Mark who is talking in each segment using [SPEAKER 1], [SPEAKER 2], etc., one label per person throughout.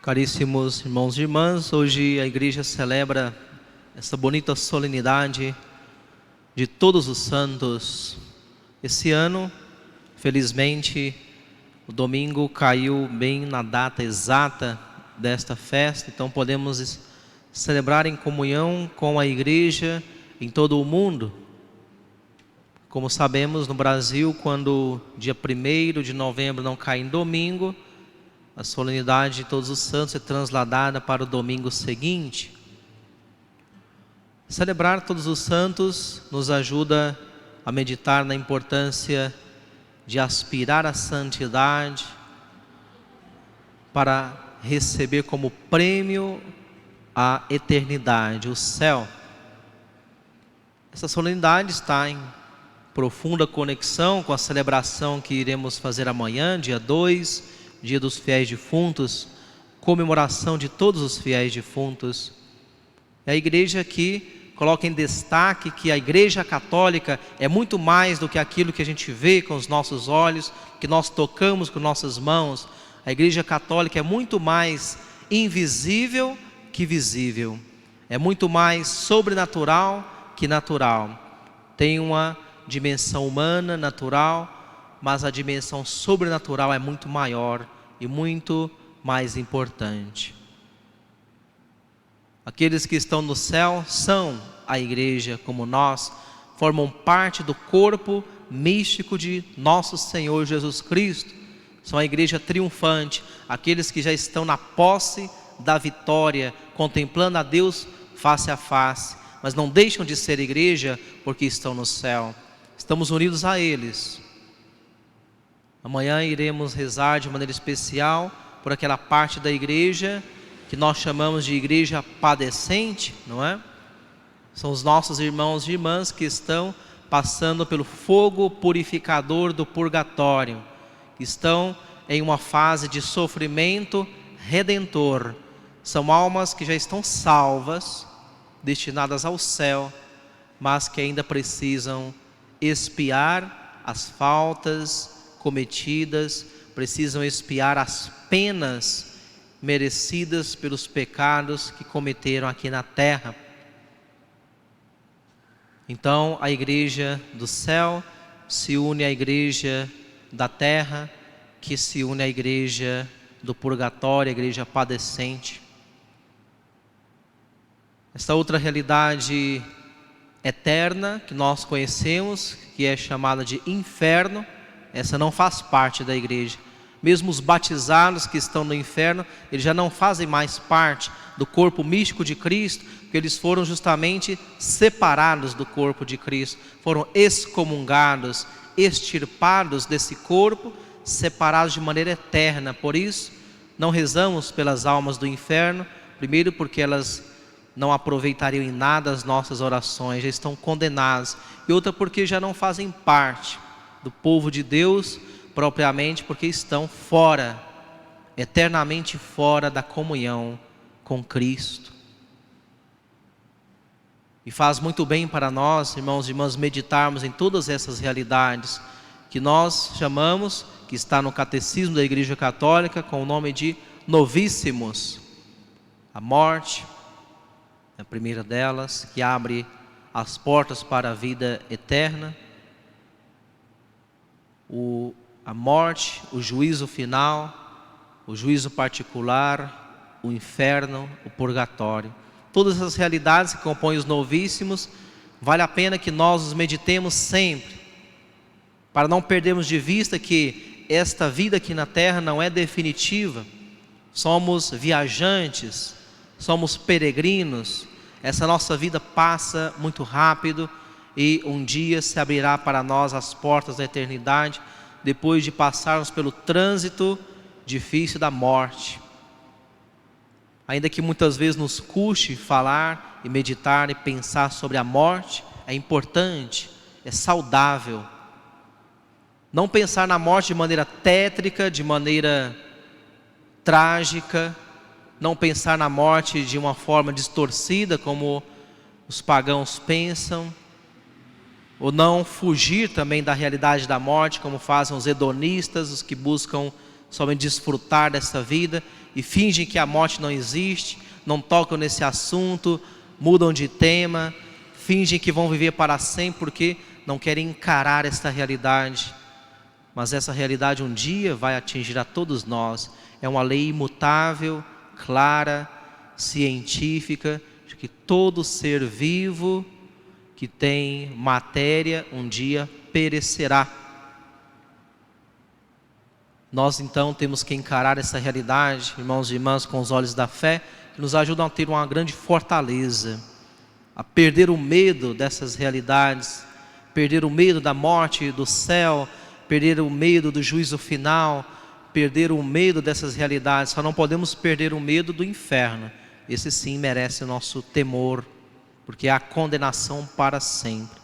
[SPEAKER 1] Caríssimos irmãos e irmãs, hoje a igreja celebra essa bonita solenidade de Todos os Santos. Esse ano, felizmente, o domingo caiu bem na data exata desta festa, então podemos celebrar em comunhão com a igreja em todo o mundo. Como sabemos, no Brasil, quando dia 1º de novembro não cai em domingo, a solenidade de Todos os Santos é transladada para o domingo seguinte. Celebrar Todos os Santos nos ajuda a meditar na importância de aspirar à santidade para receber como prêmio a eternidade, o céu. Essa solenidade está em profunda conexão com a celebração que iremos fazer amanhã, dia 2, Dia dos Fiéis Defuntos, comemoração de todos os fiéis defuntos. A igreja aqui coloca em destaque que a Igreja Católica é muito mais do que aquilo que a gente vê com os nossos olhos, que nós tocamos com nossas mãos. A Igreja Católica é muito mais invisível que visível, é muito mais sobrenatural que natural. Tem uma dimensão humana, natural, mas a dimensão sobrenatural é muito maior e muito mais importante. Aqueles que estão no céu são a igreja como nós, formam parte do corpo místico de nosso Senhor Jesus Cristo. São a igreja triunfante, aqueles que já estão na posse da vitória, contemplando a Deus face a face, mas não deixam de ser igreja porque estão no céu. Estamos unidos a eles. Amanhã iremos rezar de maneira especial por aquela parte da igreja que nós chamamos de igreja padecente, não é? São os nossos irmãos e irmãs que estão passando pelo fogo purificador do purgatório, que estão em uma fase de sofrimento redentor. São almas que já estão salvas, destinadas ao céu, mas que ainda precisam expiar as faltas cometidas, precisam expiar as penas merecidas pelos pecados que cometeram aqui na terra. Então a igreja do céu se une à igreja da terra, que se une à igreja do purgatório, a igreja padecente. Esta outra realidade eterna que nós conhecemos, que é chamada de inferno, essa não faz parte da igreja. Mesmo os batizados que estão no inferno, eles já não fazem mais parte do corpo místico de Cristo, porque eles foram justamente separados do corpo de Cristo, foram excomungados, extirpados desse corpo, separados de maneira eterna. Por isso, não rezamos pelas almas do inferno, primeiro porque elas não aproveitariam em nada as nossas orações, já estão condenadas, e outra porque já não fazem parte do povo de Deus propriamente, porque estão fora, eternamente fora da comunhão com Cristo. E faz muito bem para nós, irmãos e irmãs, meditarmos em todas essas realidades que nós chamamos, que está no Catecismo da Igreja Católica, com o nome de novíssimos. A morte, a primeira delas, que abre as portas para a vida eterna. A morte, o juízo final, o juízo particular, o inferno, o purgatório. Todas essas realidades que compõem os novíssimos, vale a pena que nós os meditemos sempre, para não perdermos de vista que esta vida aqui na terra não é definitiva. Somos viajantes, somos peregrinos, essa nossa vida passa muito rápido e um dia se abrirá para nós as portas da eternidade, depois de passarmos pelo trânsito difícil da morte. Ainda que muitas vezes nos custe falar e meditar e pensar sobre a morte, é importante, é saudável. Não pensar na morte de maneira tétrica, de maneira trágica, não pensar na morte de uma forma distorcida, como os pagãos pensam, ou não fugir também da realidade da morte, como fazem os hedonistas, os que buscam somente desfrutar dessa vida, e fingem que a morte não existe, não tocam nesse assunto, mudam de tema, fingem que vão viver para sempre porque não querem encarar esta realidade. Mas essa realidade um dia vai atingir a todos nós. É uma lei imutável, clara, científica, de que todo ser vivo que tem matéria um dia perecerá. Nós então temos que encarar essa realidade, irmãos e irmãs, com os olhos da fé, que nos ajudam a ter uma grande fortaleza, a perder o medo dessas realidades, perder o medo da morte e do céu, perder o medo do juízo final, perder o medo dessas realidades. Só não podemos perder o medo do inferno. Esse sim merece o nosso temor, porque é a condenação para sempre.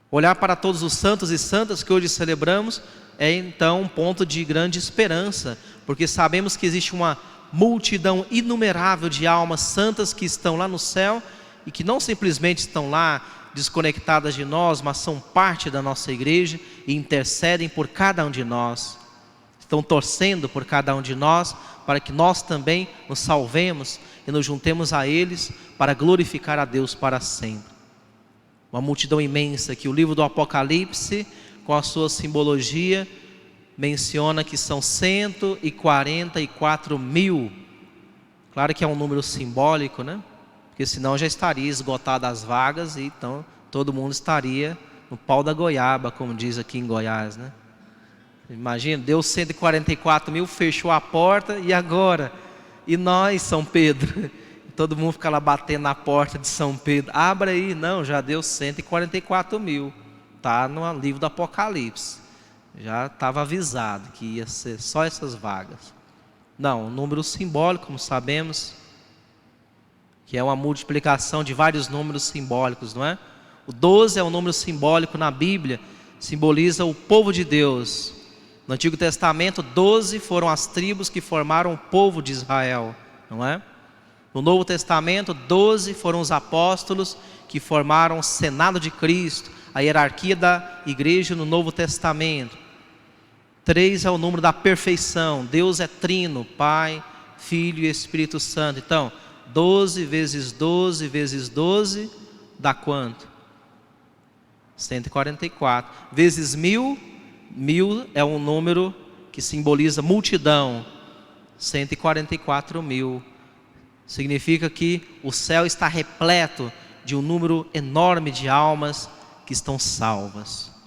[SPEAKER 1] Olhar para todos os santos e santas que hoje celebramos é então um ponto de grande esperança, porque sabemos que existe uma multidão inumerável de almas santas que estão lá no céu e que não simplesmente estão lá desconectadas de nós, mas são parte da nossa igreja e intercedem por cada um de nós. Estão torcendo por cada um de nós para que nós também nos salvemos e nos juntemos a eles para glorificar a Deus para sempre. Uma multidão imensa que o livro do Apocalipse, com a sua simbologia, menciona que são 144 mil. Claro que é um número simbólico, né? Porque senão já estaria esgotadas as vagas e então todo mundo estaria no pau da goiaba, como diz aqui em Goiás, né? Imagina, deu 144 mil, fechou a porta e agora? E nós, São Pedro? Todo mundo fica lá batendo na porta de São Pedro. Abra aí. Não, já deu 144 mil. Está no livro do Apocalipse. Já estava avisado que ia ser só essas vagas. Não, um número simbólico, como sabemos, que é uma multiplicação de vários números simbólicos, não é? O 12 é um número simbólico na Bíblia, simboliza o povo de Deus. No Antigo Testamento, 12 foram as tribos que formaram o povo de Israel, não é? No Novo Testamento, 12 foram os apóstolos que formaram o Senado de Cristo, a hierarquia da igreja no Novo Testamento. 3 é o número da perfeição. Deus é trino, Pai, Filho e Espírito Santo. Então, 12 vezes 12 vezes 12 dá quanto? 144. Vezes 1000, 1000 é um número que simboliza multidão. 144 mil. Significa que o céu está repleto de um número enorme de almas que estão salvas.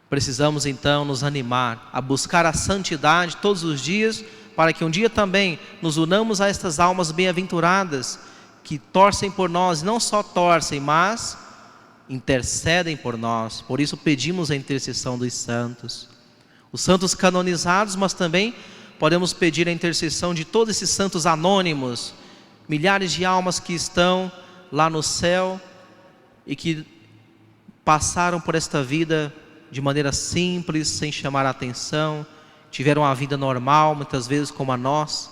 [SPEAKER 1] Precisamos então nos animar a buscar a santidade todos os dias, para que um dia também nos unamos a estas almas bem-aventuradas que torcem por nós, e não só torcem, mas intercedem por nós. Por isso pedimos a intercessão dos santos, os santos canonizados, mas também podemos pedir a intercessão de todos esses santos anônimos, milhares de almas que estão lá no céu e que passaram por esta vida de maneira simples, sem chamar a atenção, tiveram uma vida normal, muitas vezes como a nós,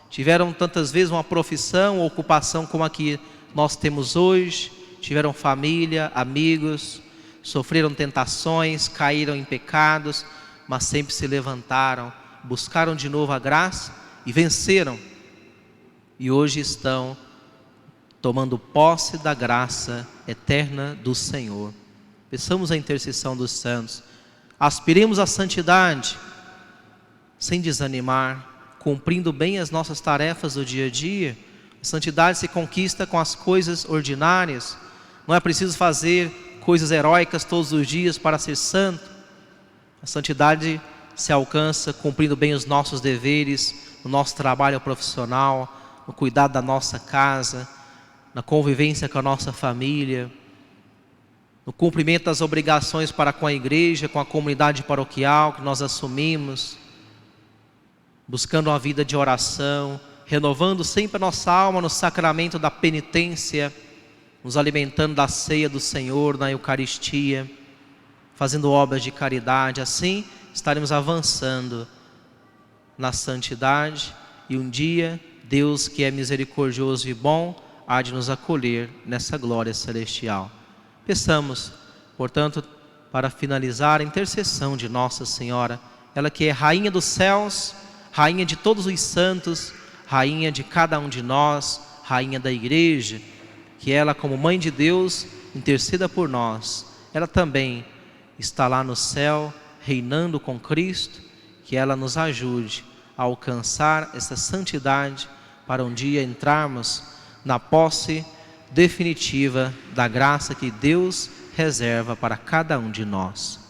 [SPEAKER 1] tiveram tantas vezes uma profissão ou ocupação como a que nós temos hoje, tiveram família, amigos, sofreram tentações, caíram em pecados, mas sempre se levantaram, buscaram de novo a graça e venceram. E hoje estão tomando posse da graça eterna do Senhor. Peçamos a intercessão dos santos. Aspiremos à santidade, sem desanimar, cumprindo bem as nossas tarefas do dia a dia. A santidade se conquista com as coisas ordinárias. Não é preciso fazer coisas heróicas todos os dias para ser santo. A santidade se alcança cumprindo bem os nossos deveres, no nosso trabalho profissional, no cuidado da nossa casa, na convivência com a nossa família, no cumprimento das obrigações para com a igreja, com a comunidade paroquial que nós assumimos, buscando uma vida de oração, renovando sempre a nossa alma no sacramento da penitência, nos alimentando da ceia do Senhor na Eucaristia, fazendo obras de caridade. Assim estaremos avançando na santidade e um dia Deus, que é misericordioso e bom, há de nos acolher nessa glória celestial. Peçamos, portanto, para finalizar, a intercessão de Nossa Senhora, ela que é rainha dos céus, rainha de todos os santos, rainha de cada um de nós, rainha da igreja, que ela, como mãe de Deus, interceda por nós. Ela também está lá no céu, reinando com Cristo, que ela nos ajude a alcançar essa santidade para um dia entrarmos na posse definitiva da graça que Deus reserva para cada um de nós.